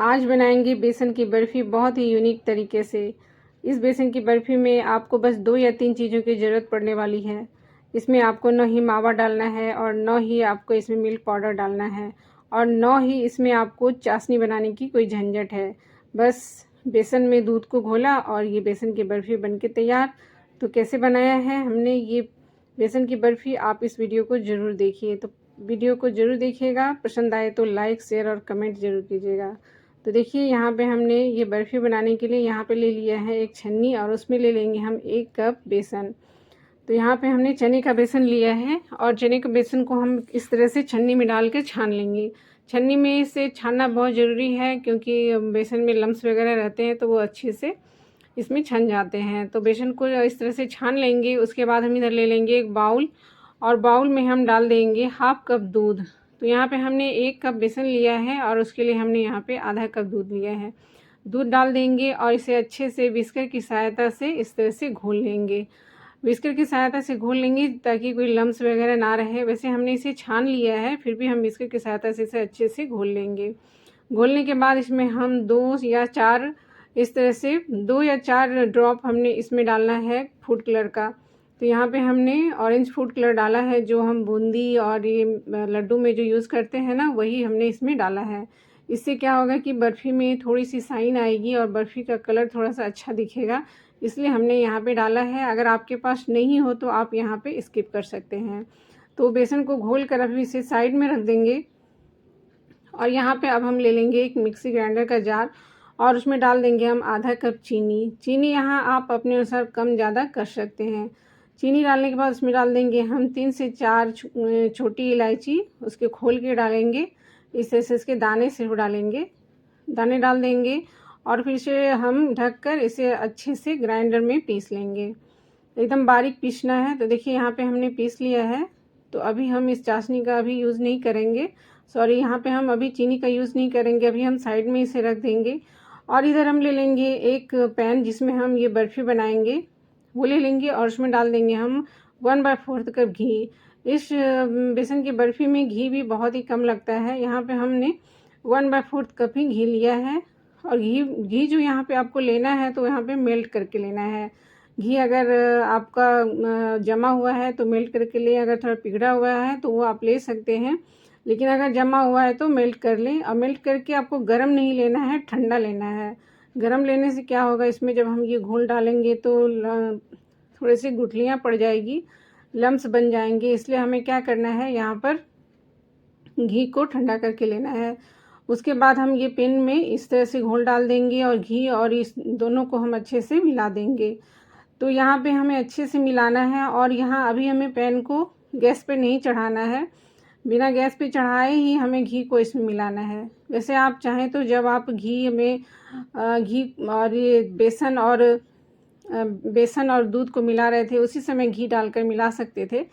आज बनाएंगे बेसन की बर्फ़ी बहुत ही यूनिक तरीके से। इस बेसन की बर्फ़ी में आपको बस 2 या 3 चीज़ों की ज़रूरत पड़ने वाली है। इसमें आपको न ही मावा डालना है और न ही आपको इसमें मिल्क पाउडर डालना है और न ही इसमें आपको चाशनी बनाने की कोई झंझट है। बस बेसन में दूध को घोला और ये बेसन की बर्फ़ी बनके तैयार। तो कैसे बनाया है हमने ये बेसन की बर्फ़ी, आप इस वीडियो को ज़रूर देखिए। तो वीडियो को ज़रूर देखिएगा, पसंद आए तो लाइक, शेयर और कमेंट ज़रूर कीजिएगा। तो देखिए यहाँ पे हमने ये बर्फ़ी बनाने के लिए यहाँ पे ले लिया है एक छन्नी और उसमें ले लेंगे हम 1 कप बेसन। तो यहाँ पे हमने चने का बेसन लिया है और चने के बेसन को हम इस तरह से छन्नी में डाल के छान लेंगे। छन्नी में से छानना बहुत ज़रूरी है क्योंकि बेसन में लम्स वगैरह रहते हैं तो वो अच्छे से इसमें छन जाते हैं। तो बेसन को इस तरह से छान लेंगे। उसके बाद हम इधर ले लेंगे एक बाउल और बाउल में हम डाल देंगे हाफ कप दूध। तो यहाँ पे हमने 1 कप बेसन लिया है और उसके लिए हमने यहाँ पे आधा कप दूध लिया है। दूध डाल देंगे और इसे अच्छे से विस्कर की सहायता से इस तरह से घोल लेंगे। विस्कर की सहायता से घोल लेंगे ताकि कोई लम्स वगैरह ना रहे। वैसे हमने इसे छान लिया है, फिर भी हम विस्कर की सहायता से इसे अच्छे से घोल लेंगे। घोलने के बाद इसमें हम 2 या 4 इस तरह से 2 या 4 ड्रॉप हमने इसमें डालना है फूड कलर का। तो यहाँ पे हमने ऑरेंज फूड कलर डाला है, जो हम बूंदी और ये लड्डू में जो यूज़ करते हैं ना, वही हमने इसमें डाला है। इससे क्या होगा कि बर्फ़ी में थोड़ी सी शाइन आएगी और बर्फ़ी का कलर थोड़ा सा अच्छा दिखेगा, इसलिए हमने यहाँ पे डाला है। अगर आपके पास नहीं हो तो आप यहाँ पे स्किप कर सकते हैं। तो बेसन को घोल कर अभी इसे साइड में रख देंगे और यहाँ पे अब हम ले लेंगे एक मिक्सी ग्राइंडर का जार और उसमें डाल देंगे हम आधा कप चीनी। चीनी यहाँ आप अपने अनुसार कम ज़्यादा कर सकते हैं। चीनी डालने के बाद उसमें डाल देंगे हम 3 से 4 छोटी इलायची, उसके खोल के डालेंगे। इस तरह से इसके दाने सिर्फ डालेंगे, दाने डाल देंगे और फिर इसे हम ढककर इसे अच्छे से ग्राइंडर में पीस लेंगे। एकदम बारीक पीसना है। तो देखिए यहाँ पे हमने पीस लिया है। तो अभी हम इस चाशनी का अभी यूज़ नहीं करेंगे, सॉरी, यहाँ पे हम अभी चीनी का यूज़ नहीं करेंगे। अभी हम साइड में इसे रख देंगे और इधर हम ले लेंगे एक पैन जिसमें हम ये बर्फ़ी बनाएंगे, वो ले लेंगे और उसमें डाल देंगे हम 1/4 कप घी। इस बेसन की बर्फ़ी में घी भी बहुत ही कम लगता है। यहाँ पे हमने 1/4 कप ही घी लिया है और घी जो यहाँ पे आपको लेना है तो यहाँ पे मेल्ट करके लेना है। घी अगर आपका जमा हुआ है तो मेल्ट करके लें, अगर थोड़ा पिघला हुआ है तो वो आप ले सकते हैं, लेकिन अगर जमा हुआ है तो मेल्ट कर लें। और मेल्ट करके आपको गरम नहीं लेना है, ठंडा लेना है। गरम लेने से क्या होगा, इसमें जब हम ये घोल डालेंगे तो थोड़ी सी गुठलियाँ पड़ जाएगी, लम्स बन जाएंगे। इसलिए हमें क्या करना है, यहाँ पर घी को ठंडा करके लेना है। उसके बाद हम ये पैन में इस तरह से घोल डाल देंगे और घी और इस दोनों को हम अच्छे से मिला देंगे। तो यहाँ पे हमें अच्छे से मिलाना है और यहाँ अभी हमें पैन को गैस पे नहीं चढ़ाना है, बिना गैस पे चढ़ाए ही हमें घी को इसमें मिलाना है। वैसे आप चाहें तो जब आप घी में घी और ये बेसन और दूध को मिला रहे थे उसी समय घी डालकर मिला सकते थे,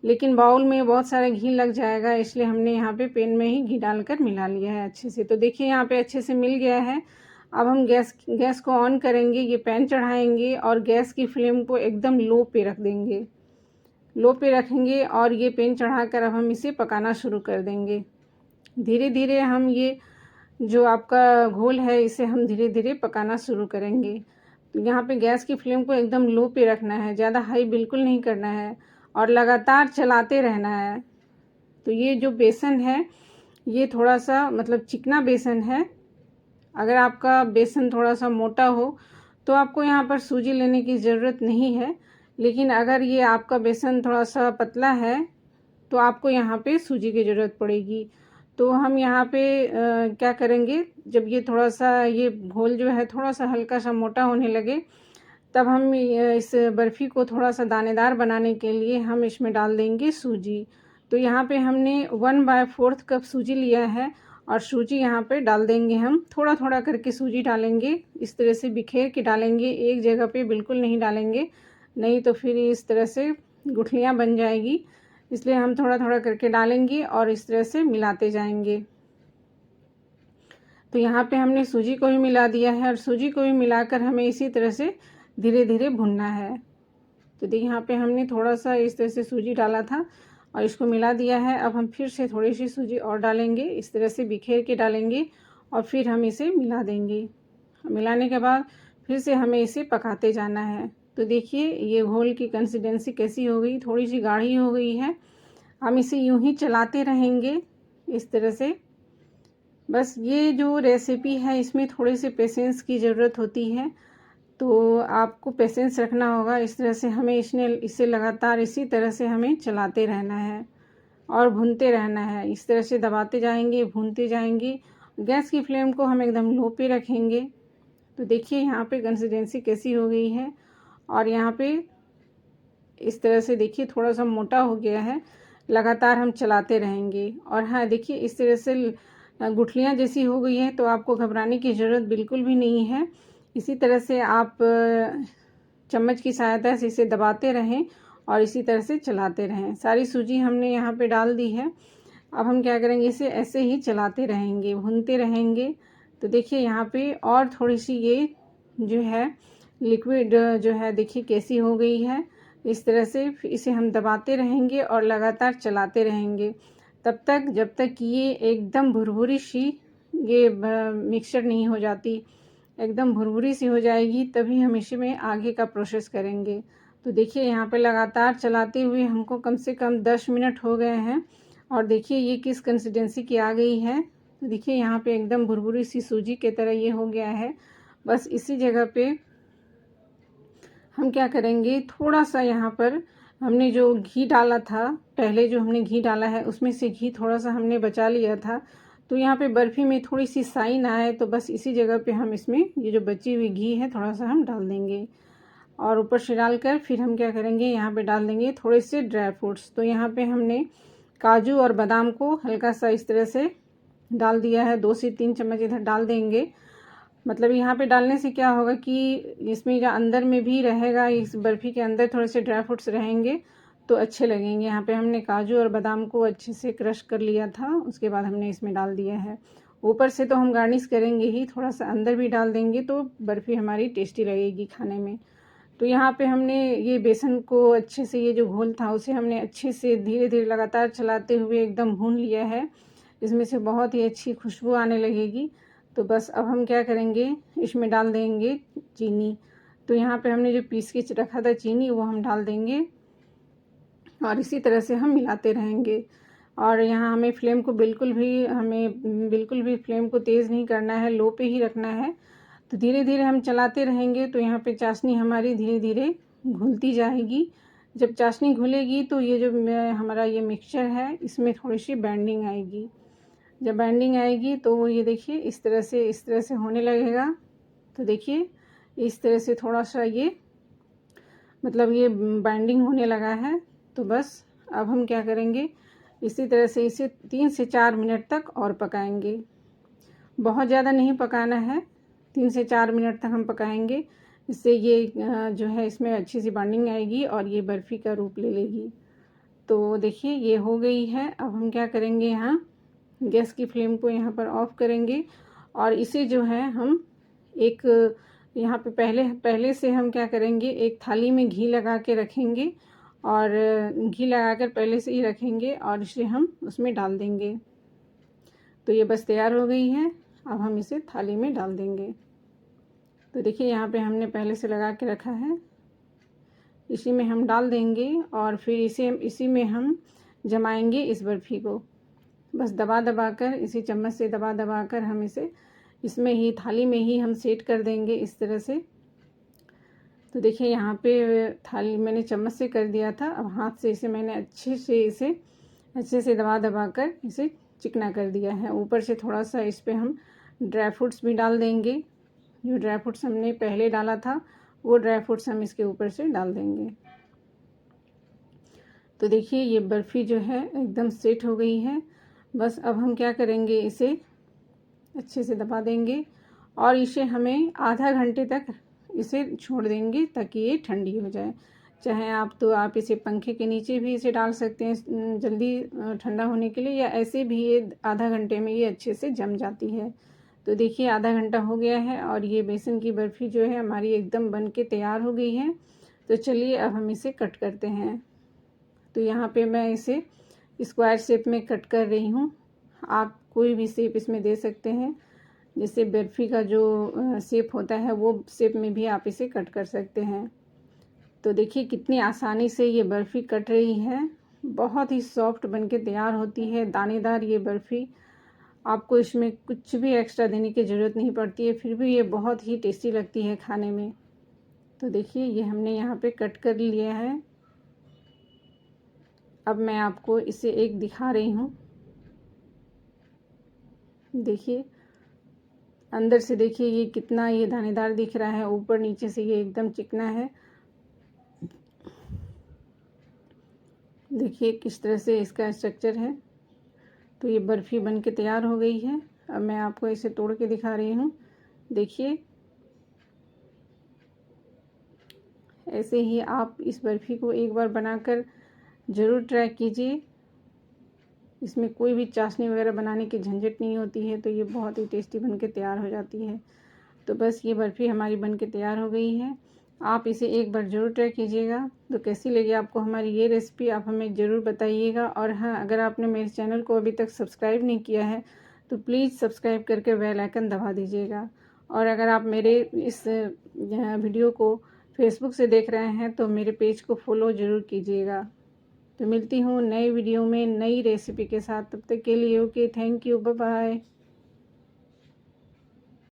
लेकिन बाउल में बहुत सारा घी लग जाएगा, इसलिए हमने यहाँ पे पैन में ही घी डालकर मिला लिया है अच्छे से। तो देखिए यहाँ पे अच्छे से मिल गया है। अब हम गैस को ऑन करेंगे, ये पैन चढ़ाएंगे और गैस की फ्लेम को एकदम लो पे रख देंगे, लो पे रखेंगे और ये पैन चढ़ाकर अब हम इसे पकाना शुरू कर देंगे। धीरे धीरे हम ये जो आपका घोल है इसे हम धीरे धीरे पकाना शुरू करेंगे। तो यहाँ पे गैस की फ्लेम को एकदम लो पे रखना है, ज़्यादा हाई बिल्कुल नहीं करना है और लगातार चलाते रहना है। तो ये जो बेसन है ये थोड़ा सा मतलब चिकना बेसन है। अगर आपका बेसन थोड़ा सा मोटा हो तो आपको यहाँ पर सूजी लेने की ज़रूरत नहीं है, लेकिन अगर ये आपका बेसन थोड़ा सा पतला है तो आपको यहाँ पे सूजी की ज़रूरत पड़ेगी। तो हम यहाँ पे क्या करेंगे, जब ये थोड़ा सा ये घोल जो है थोड़ा सा हल्का सा मोटा होने लगे, तब हम इस बर्फ़ी को थोड़ा सा दानेदार बनाने के लिए हम इसमें डाल देंगे सूजी। तो यहाँ पे हमने 1/4 कप सूजी लिया है और सूजी यहाँ पे डाल देंगे हम। थोड़ा थोड़ा करके सूजी डालेंगे, इस तरह से बिखेर के डालेंगे, एक जगह पे बिल्कुल नहीं डालेंगे, नहीं तो फिर इस तरह से गुठलियाँ बन जाएगी। इसलिए हम थोड़ा थोड़ा करके डालेंगे और इस तरह से मिलाते जाएंगे। तो यहाँ पे हमने सूजी को भी मिला दिया है और सूजी को भी मिलाकर हमें इसी तरह से धीरे धीरे भुनना है। तो देखिए यहाँ पे हमने थोड़ा सा इस तरह से सूजी डाला था और इसको मिला दिया है। अब हम फिर से थोड़ी सी सूजी और डालेंगे, इस तरह से बिखेर के डालेंगे और फिर हम इसे मिला देंगे। मिलाने के बाद फिर से हमें इसे पकाते जाना है। तो देखिए ये घोल की कंसिस्टेंसी कैसी हो गई, थोड़ी सी गाढ़ी हो गई है। हम इसे यूं ही चलाते रहेंगे इस तरह से। बस ये जो रेसिपी है इसमें थोड़े से पेशेंस की ज़रूरत होती है, तो आपको पेशेंस रखना होगा। इस तरह से हमें इसे लगातार इसी तरह से हमें चलाते रहना है और भूनते रहना है। इस तरह से दबाते जाएंगे, भूनते जाएंगे। गैस की फ्लेम को हम एकदम लो पे रखेंगे। तो देखिए यहाँ पे कंसिस्टेंसी कैसी हो गई है, और यहाँ पे इस तरह से देखिए थोड़ा सा मोटा हो गया है। लगातार हम चलाते रहेंगे। और हाँ देखिए इस तरह से गुठलियाँ जैसी हो गई है, तो आपको घबराने की ज़रूरत बिल्कुल भी नहीं है। इसी तरह से आप चम्मच की सहायता से इसे दबाते रहें और इसी तरह से चलाते रहें। सारी सूजी हमने यहाँ पे डाल दी है। अब हम क्या करेंगे, इसे ऐसे ही चलाते रहेंगे, भूनते रहेंगे। तो देखिए यहाँ पे और थोड़ी सी ये जो है लिक्विड जो है देखिए कैसी हो गई है। इस तरह से इसे हम दबाते रहेंगे और लगातार चलाते रहेंगे तब तक जब तक ये एकदम भुरभुरी सी ये मिक्सचर नहीं हो जाती। एकदम भुरभुरी सी हो जाएगी तभी हम इसमें आगे का प्रोसेस करेंगे। तो देखिए यहाँ पे लगातार चलाते हुए हमको कम से कम 10 मिनट हो गए हैं, और देखिए ये किस कंसिस्टेंसी की आ गई है। तो देखिए यहाँ पे एकदम भुरभुरी सी सूजी की तरह ये हो गया है। बस इसी जगह पे हम क्या करेंगे, थोड़ा सा यहाँ पर हमने जो घी डाला था, पहले जो हमने घी डाला है उसमें से घी थोड़ा सा हमने बचा लिया था। तो यहाँ पे बर्फ़ी में थोड़ी सी साइन आए, तो बस इसी जगह पे हम इसमें ये जो बची हुई घी है थोड़ा सा हम डाल देंगे। और ऊपर से डालकर फिर हम क्या करेंगे, यहाँ पे डाल देंगे थोड़े से ड्राई फ्रूट्स। तो यहाँ पे हमने काजू और बादाम को हल्का सा इस तरह से डाल दिया है। 2 से 3 चम्मच इधर डाल देंगे। मतलब यहाँ पे डालने से क्या होगा कि इसमें जो अंदर में भी रहेगा, इस बर्फ़ी के अंदर थोड़े से ड्राई फ्रूट्स रहेंगे तो अच्छे लगेंगे। यहाँ पे हमने काजू और बादाम को अच्छे से क्रश कर लिया था, उसके बाद हमने इसमें डाल दिया है। ऊपर से तो हम गार्निश करेंगे ही, थोड़ा सा अंदर भी डाल देंगे तो बर्फ़ी हमारी टेस्टी लगेगी खाने में। तो यहाँ पे हमने ये बेसन को अच्छे से, ये जो घोल था उसे हमने अच्छे से धीरे धीरे लगातार चलाते हुए एकदम भून लिया है। इसमें से बहुत ही अच्छी खुशबू आने लगेगी। तो बस अब हम क्या करेंगे, इसमें डाल देंगे चीनी। तो यहाँ पे हमने जो पीस के रखा था चीनी वो हम डाल देंगे और इसी तरह से हम मिलाते रहेंगे। और यहाँ हमें बिल्कुल भी फ्लेम को तेज़ नहीं करना है, लो पे ही रखना है। तो धीरे धीरे हम चलाते रहेंगे। तो यहाँ पे चाशनी हमारी धीरे धीरे घुलती जाएगी। जब चाशनी घुलेगी तो ये जो हमारा ये मिक्सचर है इसमें थोड़ी सी बाइंडिंग आएगी। जब बाइंडिंग आएगी तो ये देखिए इस तरह से होने लगेगा। तो देखिए इस तरह से थोड़ा सा ये मतलब ये बाइंडिंग होने लगा है। तो बस अब हम क्या करेंगे, इसी तरह से इसे 3 से 4 मिनट तक और पकाएंगे। बहुत ज़्यादा नहीं पकाना है, 3 से 4 मिनट तक हम पकाएंगे। इससे ये जो है इसमें अच्छी सी बाइंडिंग आएगी और ये बर्फ़ी का रूप ले लेगी। तो देखिए ये हो गई है। अब हम क्या करेंगे, यहाँ गैस की फ्लेम को यहाँ पर ऑफ़ करेंगे और इसे जो है हम एक यहाँ पे पहले से हम क्या करेंगे, एक थाली में घी लगा के रखेंगे और घी लगाकर पहले से ही रखेंगे और इसे हम उसमें डाल देंगे। तो ये बस तैयार हो गई है। अब हम इसे थाली में डाल देंगे। तो देखिए यहाँ पे हमने पहले से लगा के रखा है, इसी में हम डाल देंगे और फिर इसी में हम जमाएंगे इस बर्फ़ी को। बस दबा दबा कर, इसी चम्मच से दबा दबा कर हम इसे इसमें ही थाली में ही हम सेट कर देंगे इस तरह से। तो देखिए यहाँ पे थाली मैंने चम्मच से कर दिया था, अब हाथ से इसे मैंने अच्छे से दबा दबा कर इसे चिकना कर दिया है। ऊपर से थोड़ा सा इस पर हम ड्राई फ्रूट्स भी डाल देंगे। जो ड्राई फ्रूट्स हमने पहले डाला था वो ड्राई फ्रूट्स हम इसके ऊपर से डाल देंगे। तो देखिए ये बर्फ़ी जो है एकदम सेट हो गई है। बस अब हम क्या करेंगे, इसे अच्छे से दबा देंगे और इसे हमें आधा घंटे तक इसे छोड़ देंगे ताकि ये ठंडी हो जाए। चाहे आप इसे पंखे के नीचे भी इसे डाल सकते हैं जल्दी ठंडा होने के लिए, या ऐसे भी ये आधा घंटे में ये अच्छे से जम जाती है। तो देखिए आधा घंटा हो गया है और ये बेसन की बर्फ़ी जो है हमारी एकदम बन के तैयार हो गई है। तो चलिए अब हम इसे कट करते हैं। तो यहाँ पे मैं इसे स्क्वायर शेप में कट कर रही हूँ। आप कोई भी शेप इसमें दे सकते हैं। जिससे बर्फ़ी का जो शेप होता है वो शेप में भी आप इसे कट कर सकते हैं। तो देखिए कितनी आसानी से ये बर्फ़ी कट रही है, बहुत ही सॉफ्ट बनके तैयार होती है, दानेदार ये बर्फ़ी। आपको इसमें कुछ भी एक्स्ट्रा देने की ज़रूरत नहीं पड़ती है, फिर भी ये बहुत ही टेस्टी लगती है खाने में। तो देखिए ये हमने यहाँ पे कट कर लिया है। अब मैं आपको इसे एक दिखा रही हूँ। देखिए अंदर से देखिए ये कितना ये दानेदार दिख रहा है, ऊपर नीचे से ये एकदम चिकना है। देखिए किस तरह से इसका स्ट्रक्चर है। तो ये बर्फ़ी बन के तैयार हो गई है। अब मैं आपको इसे तोड़ के दिखा रही हूँ। देखिए ऐसे ही आप इस बर्फ़ी को एक बार बनाकर ज़रूर ट्राई कीजिए। इसमें कोई भी चाशनी वगैरह बनाने की झंझट नहीं होती है, तो ये बहुत ही टेस्टी बन के तैयार हो जाती है। तो बस ये बर्फ़ी हमारी बन के तैयार हो गई है। आप इसे एक बार ज़रूर ट्राई कीजिएगा। तो कैसी लगी आपको हमारी ये रेसिपी, आप हमें ज़रूर बताइएगा। और हाँ, अगर आपने मेरे चैनल को अभी तक सब्सक्राइब नहीं किया है तो प्लीज़ सब्सक्राइब करके बेल आइकन दबा दीजिएगा। और अगर आप मेरे इस वीडियो को फेसबुक से देख रहे हैं तो मेरे पेज को फॉलो ज़रूर कीजिएगा। तो मिलती हूँ नए वीडियो में नई रेसिपी के साथ। तब तक के लिए okay, thank you, bye bye.